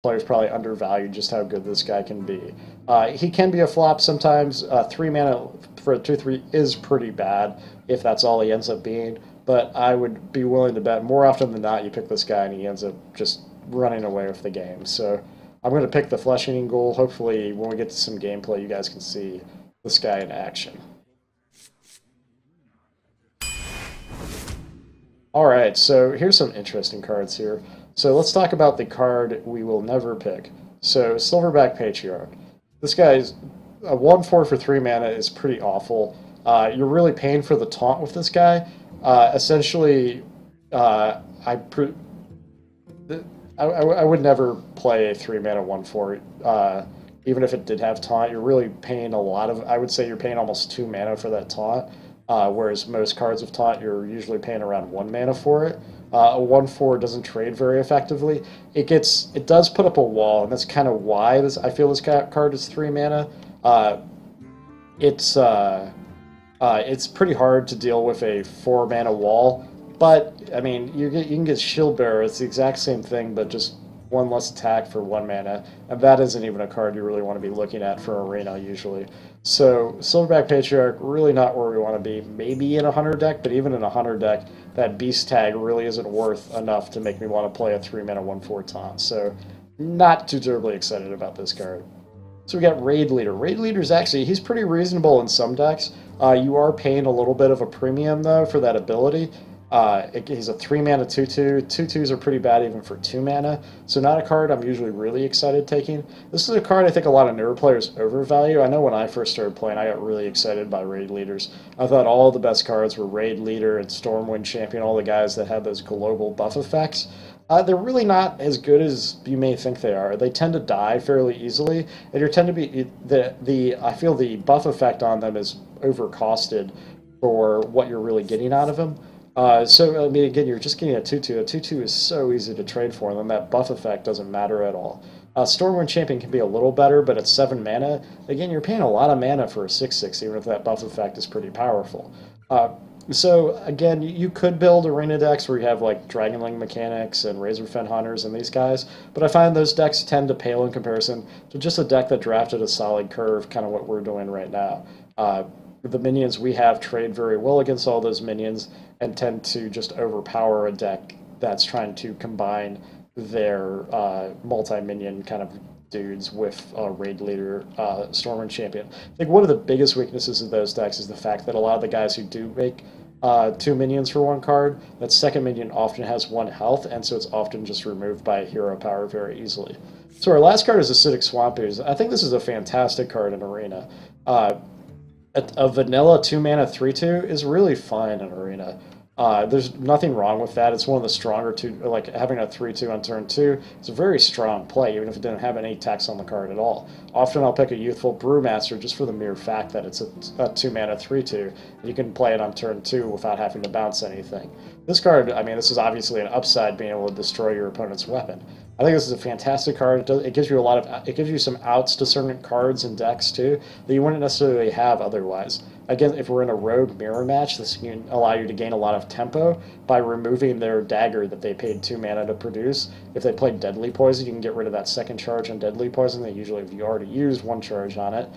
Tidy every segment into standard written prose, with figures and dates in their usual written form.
players probably undervalue just how good this guy can be. He can be a flop sometimes. 3 mana for a 2/3 is pretty bad if that's all he ends up being. But I would be willing to bet more often than not you pick this guy and he ends up just running away with the game. So I'm going to pick the Flesh Eating Ghoul. Hopefully, when we get to some gameplay, you guys can see this guy in action. Alright, so here's some interesting cards here. So let's talk about the card we will never pick. So, Silverback Patriarch. This guy's a 1/4 for 3 mana is pretty awful. You're really paying for the taunt with this guy. Essentially, I would never play a 3 mana 1/4, even if it did have taunt. You're really paying a lot of, I would say you're paying almost 2 mana for that taunt, whereas most cards of taunt, you're usually paying around 1 mana for it. A 1/4 doesn't trade very effectively. It does put up a wall, and that's kind of why I feel this card is 3 mana. It's pretty hard to deal with a 4 mana wall, but I mean you can get Shield Bearer. It's the exact same thing, but just one less attack for 1 mana, and that isn't even a card you really want to be looking at for Arena usually. So Silverback Patriarch, really not where we want to be. Maybe in a Hunter deck, but even in a Hunter deck, that Beast tag really isn't worth enough to make me want to play a 3 mana 1/4 taunt. So not too terribly excited about this card. So we got Raid Leader. Raid Leader's actually, he's pretty reasonable in some decks. You are paying a little bit of a premium, though, for that ability. He's a 3 mana 2/2. 2/2s are pretty bad even for 2 mana, so not a card I'm usually really excited taking. This is a card I think a lot of newer players overvalue. I know when I first started playing, I got really excited by Raid Leaders. I thought all the best cards were Raid Leader and Stormwind Champion, all the guys that had those global buff effects. They're really not as good as you may think they are. They tend to die fairly easily, and you tend to be I feel the buff effect on them is overcosted for what you're really getting out of them. So I mean, again, you're just getting a 2/2. A 2/2 is so easy to trade for, and then that buff effect doesn't matter at all. Stormwind Champion can be a little better, but at 7 mana, again, you're paying a lot of mana for a 6/6, even if that buff effect is pretty powerful. So again, you could build arena decks where you have like Dragonling Mechanics and Razorfen Hunters and these guys, but I find those decks tend to pale in comparison to just a deck that drafted a solid curve, kind of what we're doing right now. The minions we have trade very well against all those minions and tend to just overpower a deck that's trying to combine their multi-minion kind of dudes with Raid Leader, Stormwind Champion. I think one of the biggest weaknesses of those decks is the fact that a lot of the guys who do make 2 minions for 1 card, that second minion often has 1 health, and so it's often just removed by hero power very easily. So our last card is Acidic Swamp Ooze. I think this is a fantastic card in Arena. A vanilla 2 mana 3/2 is really fine in Arena. There's nothing wrong with that. It's one of the stronger like having a 3/2 on turn 2. It's a very strong play, even if it didn't have any text on the card at all. Often I'll pick a Youthful Brewmaster just for the mere fact that it's a 2 mana 3/2. You can play it on turn 2 without having to bounce anything. This card, I mean, this is obviously an upside, being able to destroy your opponent's weapon. I think this is a fantastic card. It gives you it gives you some outs to certain cards and decks too that you wouldn't necessarily have otherwise. Again, if we're in a rogue mirror match, this can allow you to gain a lot of tempo by removing their dagger that they paid 2 mana to produce. If they played Deadly Poison, you can get rid of that second charge on Deadly Poison. They usually have already used 1 charge on it.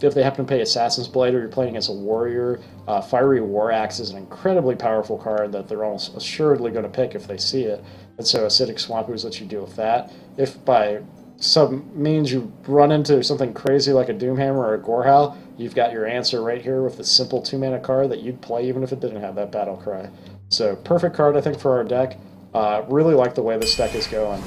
If they happen to play Assassin's Blade or you're playing against a warrior, Fiery War Axe is an incredibly powerful card that they're almost assuredly going to pick if they see it. And so Acidic Swamp Ooze lets you deal with that. If by some means you run into something crazy like a Doomhammer or a Gorehowl, you've got your answer right here with the simple 2 mana card that you'd play even if it didn't have that battle cry. So perfect card, I think, for our deck. Really like the way this deck is going.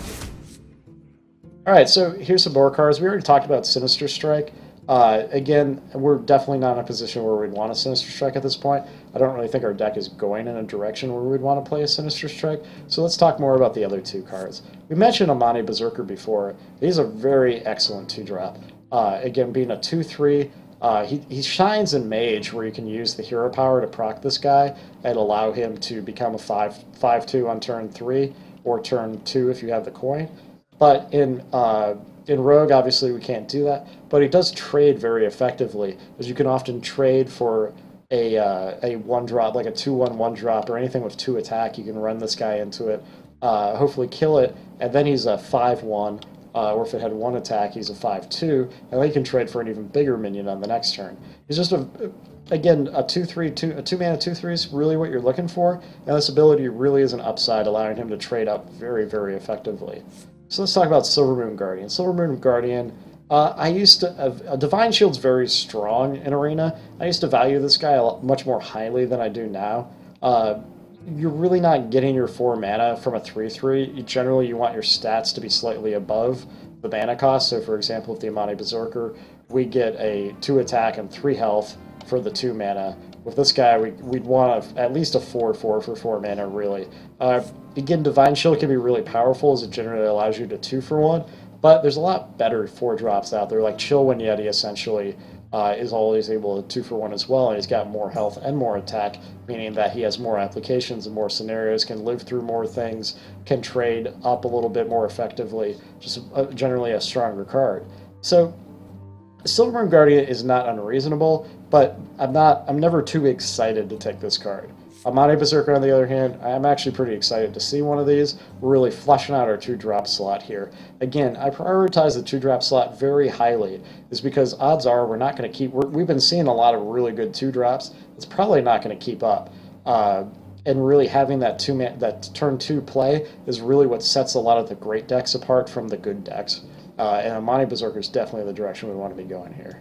Alright, so here's some more cards. We already talked about Sinister Strike. Again, we're definitely not in a position where we'd want a Sinister Strike at this point. I don't really think our deck is going in a direction where we'd want to play a Sinister Strike, so let's talk more about the other 2 cards. We mentioned Amani Berserker before. He's a very excellent 2-drop. Again, being a 2/3, he shines in Mage, where you can use the hero power to proc this guy and allow him to become a 5/2 on turn 3, or turn 2 if you have the coin. But in Rogue, obviously, we can't do that, but he does trade very effectively, as you can often trade for a 1-drop, like a 2/1 1-drop, or anything with 2 attack. You can run this guy into it. hopefully kill it, and then he's a 5/1. Or if it had one attack, he's a 5/2, and then he can trade for an even bigger minion on the next turn. He's just again, a 2/3, a 2-mana 2/3 is really what you're looking for, and this ability really is an upside, allowing him to trade up very, very effectively. So let's talk about Silvermoon Guardian. Silvermoon Guardian, Divine Shield's very strong in Arena. I used to value this guy much more highly than I do now. You're really not getting your 4 mana from a 3/3. Generally, you want your stats to be slightly above the mana cost. So, for example, with the Amani Berserker, we get a 2 attack and 3 health for the 2 mana. With this guy, we'd want at least a 4/4 for 4 mana, really. Again, Divine Shield can be really powerful as it generally allows you to 2 for 1, but there's a lot better 4-drops out there, like Chillwind Yeti, essentially. Is always able to 2 for 1 as well, and he's got more health and more attack, meaning that he has more applications and more scenarios, can live through more things, can trade up a little bit more effectively, just generally a stronger card. So Silvermoon Guardian is not unreasonable, but I'm never too excited to take this card. Amani Berserker, on the other hand, I'm actually pretty excited to see one of these. We're really fleshing out our 2-drop slot here. Again, I prioritize the 2-drop slot very highly, is because odds are we're not going to keep... We've been seeing a lot of really good 2-drops. It's probably not going to keep up. And really having that turn 2 play is really what sets a lot of the great decks apart from the good decks. And Amani Berserker is definitely the direction we want to be going here.